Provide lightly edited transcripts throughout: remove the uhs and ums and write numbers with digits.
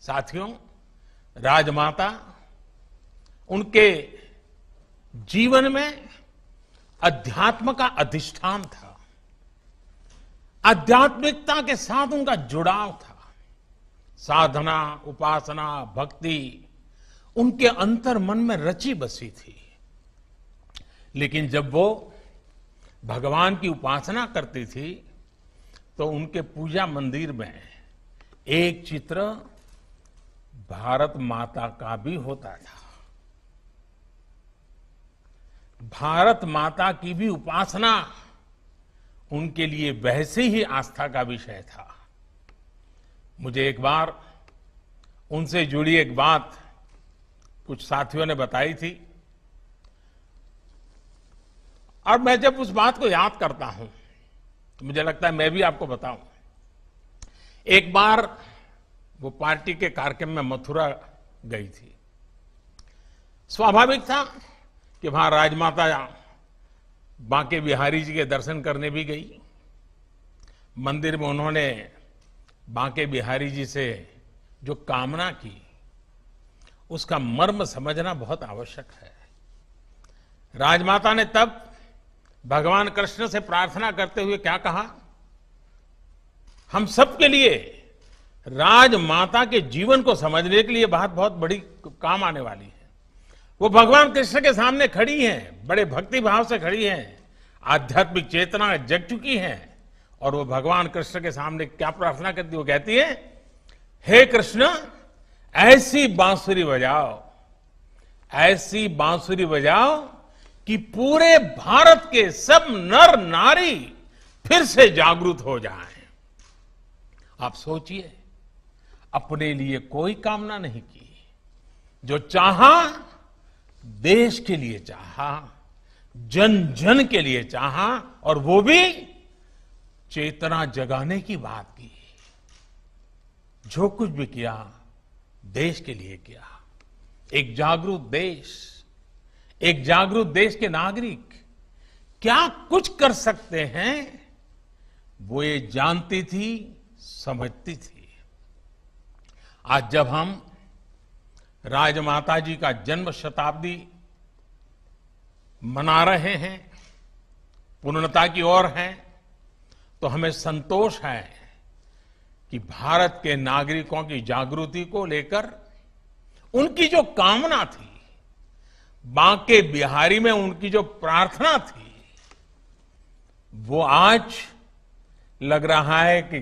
साथियों, राजमाता उनके जीवन में अध्यात्म का अधिष्ठान था। आध्यात्मिकता के साथ उनका जुड़ाव था। साधना, उपासना, भक्ति उनके अंतर मन में रची बसी थी। लेकिन जब वो भगवान की उपासना करती थी तो उनके पूजा मंदिर में एक चित्र भारत माता का भी होता था। भारत माता की भी उपासना उनके लिए वैसे ही आस्था का विषय था। मुझे एक बार उनसे जुड़ी एक बात कुछ साथियों ने बताई थी और मैं जब उस बात को याद करता हूं तो मुझे लगता है मैं भी आपको बताऊं। एक बार वो पार्टी के कार्यक्रम में मथुरा गई थी। स्वाभाविक था कि वहां राजमाता बांके बिहारी जी के दर्शन करने भी गई। मंदिर में उन्होंने बांके बिहारी जी से जो कामना की उसका मर्म समझना बहुत आवश्यक है। राजमाता ने तब भगवान कृष्ण से प्रार्थना करते हुए क्या कहा? हम सबके लिए राजमाता के जीवन को समझने के लिए बात बहुत बड़ी काम आने वाली है। वो भगवान कृष्ण के सामने खड़ी हैं, बड़े भक्ति भाव से खड़ी हैं, आध्यात्मिक चेतना जग चुकी है और वो भगवान कृष्ण के सामने क्या प्रार्थना करती है? वो कहती है, हे कृष्ण, ऐसी बांसुरी बजाओ, ऐसी बांसुरी बजाओ कि पूरे भारत के सब नर नारी फिर से जागृत हो जाएं। आप सोचिए, अपने लिए कोई कामना नहीं की, जो चाहा देश के लिए चाहा, जन जन के लिए चाहा और वो भी चेतना जगाने की बात की। जो कुछ भी किया देश के लिए किया। एक जागरूक देश के नागरिक क्या कुछ कर सकते हैं वो ये जानती थी, समझती थी। आज जब हम राजमाता जी का जन्म शताब्दी मना रहे हैं, पूर्णता की ओर हैं, तो हमें संतोष है कि भारत के नागरिकों की जागृति को लेकर उनकी जो कामना थी, बांके बिहारी में उनकी जो प्रार्थना थी, वो आज लग रहा है कि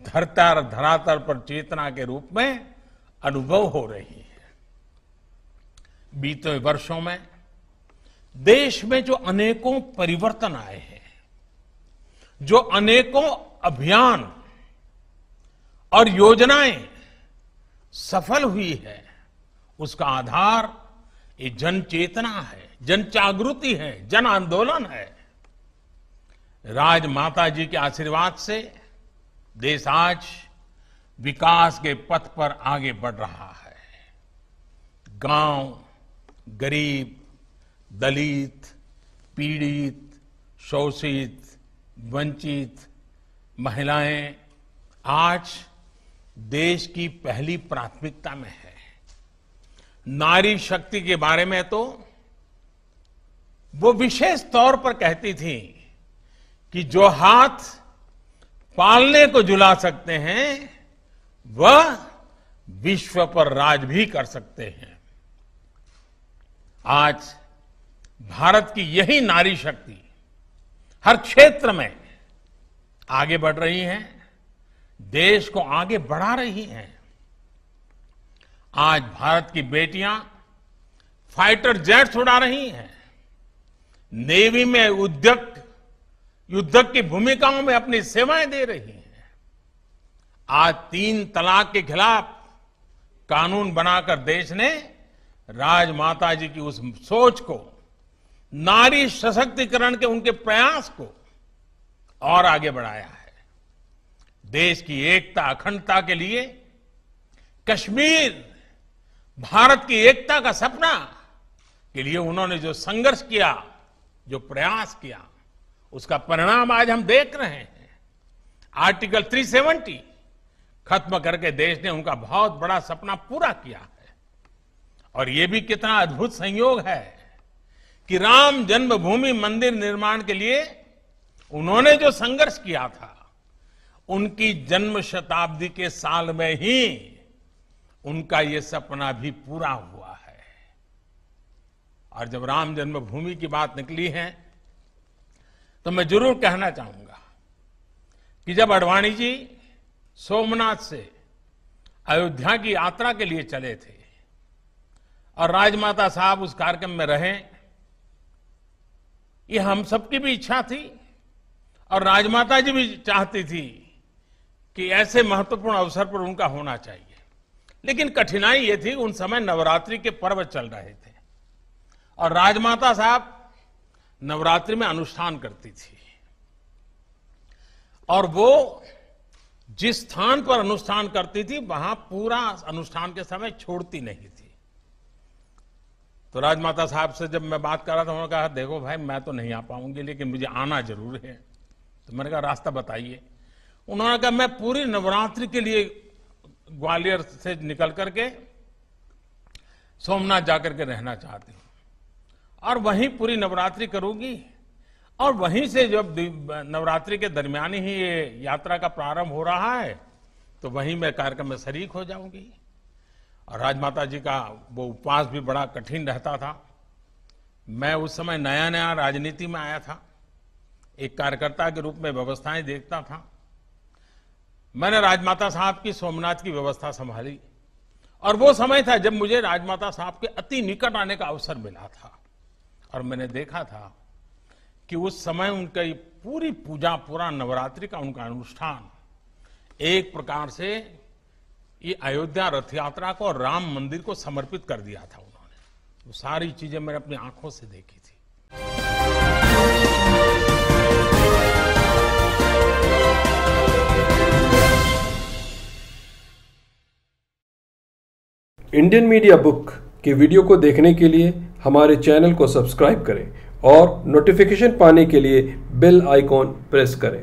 धरातल पर चेतना के रूप में अनुभव हो रही है। बीते वर्षों में देश में जो अनेकों परिवर्तन आए हैं, जो अनेकों अभियान और योजनाएं सफल हुई है, उसका आधार ये जन चेतना है, जन जागृति है, जन आंदोलन है। राजमाता जी के आशीर्वाद से देश आज विकास के पथ पर आगे बढ़ रहा है। गांव, गरीब, दलित, पीड़ित, शोषित, वंचित महिलाएं आज देश की पहली प्राथमिकता में है। नारी शक्ति के बारे में तो वो विशेष तौर पर कहती थी कि जो हाथ पालने को झुला सकते हैं वह विश्व पर राज भी कर सकते हैं। आज भारत की यही नारी शक्ति हर क्षेत्र में आगे बढ़ रही है, देश को आगे बढ़ा रही हैं। आज भारत की बेटियां फाइटर जेट्स उड़ा रही हैं, नेवी में युद्धक की भूमिकाओं में अपनी सेवाएं दे रही हैं। आज 3 तलाक के खिलाफ कानून बनाकर देश ने राजमाता जी की उस सोच को, नारी सशक्तिकरण के उनके प्रयास को और आगे बढ़ाया है। देश की एकता, अखंडता के लिए कश्मीर, भारत की एकता का सपना के लिए उन्होंने जो संघर्ष किया, जो प्रयास किया, उसका परिणाम आज हम देख रहे हैं। आर्टिकल 370 खत्म करके देश ने उनका बहुत बड़ा सपना पूरा किया है। और ये भी कितना अद्भुत संयोग है कि राम जन्मभूमि मंदिर निर्माण के लिए उन्होंने जो संघर्ष किया था, उनकी जन्म शताब्दी के साल में ही उनका ये सपना भी पूरा हुआ है। और जब राम जन्मभूमि की बात निकली है तो मैं जरूर कहना चाहूंगा कि जब आडवाणी जी सोमनाथ से अयोध्या की यात्रा के लिए चले थे और राजमाता साहब उस कार्यक्रम में रहे, ये हम सबकी भी इच्छा थी और राजमाता जी भी चाहती थी कि ऐसे महत्वपूर्ण अवसर पर उनका होना चाहिए। लेकिन कठिनाई ये थी, उन समय नवरात्रि के पर्व चल रहे थे और राजमाता साहब नवरात्रि में अनुष्ठान करती थी और वो जिस स्थान पर अनुष्ठान करती थी वहां पूरा अनुष्ठान के समय छोड़ती नहीं थी। तो राजमाता साहब से जब मैं बात कर रहा था, उन्होंने कहा देखो भाई मैं तो नहीं आ पाऊंगी लेकिन मुझे आना जरूर है। तो मैंने कहा रास्ता बताइए। उन्होंने कहा मैं पूरी नवरात्रि के लिए ग्वालियर से निकल करके सोमनाथ जाकर के रहना चाहती हूं और वहीं पूरी नवरात्रि करूंगी और वहीं से जब नवरात्रि के दरमियान ही ये यात्रा का प्रारंभ हो रहा है तो वहीं मैं कार्यक्रम में शरीक हो जाऊंगी। और राजमाता जी का वो उपवास भी बड़ा कठिन रहता था। मैं उस समय नया नया राजनीति में आया था, एक कार्यकर्ता के रूप में व्यवस्थाएं देखता था। मैंने राजमाता साहब की सोमनाथ की व्यवस्था संभाली और वो समय था जब मुझे राजमाता साहब के अति निकट आने का अवसर मिला था और मैंने देखा था कि उस समय उनकी पूरी पूजा, पूरा नवरात्रि का उनका अनुष्ठान एक प्रकार से ये अयोध्या रथ यात्रा को और राम मंदिर को समर्पित कर दिया था उन्होंने। वो सारी चीजें मैंने अपनी आंखों से देखी थी। इंडियन मीडिया बुक की वीडियो को देखने के लिए हमारे चैनल को सब्सक्राइब करें और नोटिफिकेशन पाने के लिए बेल आइकॉन प्रेस करें।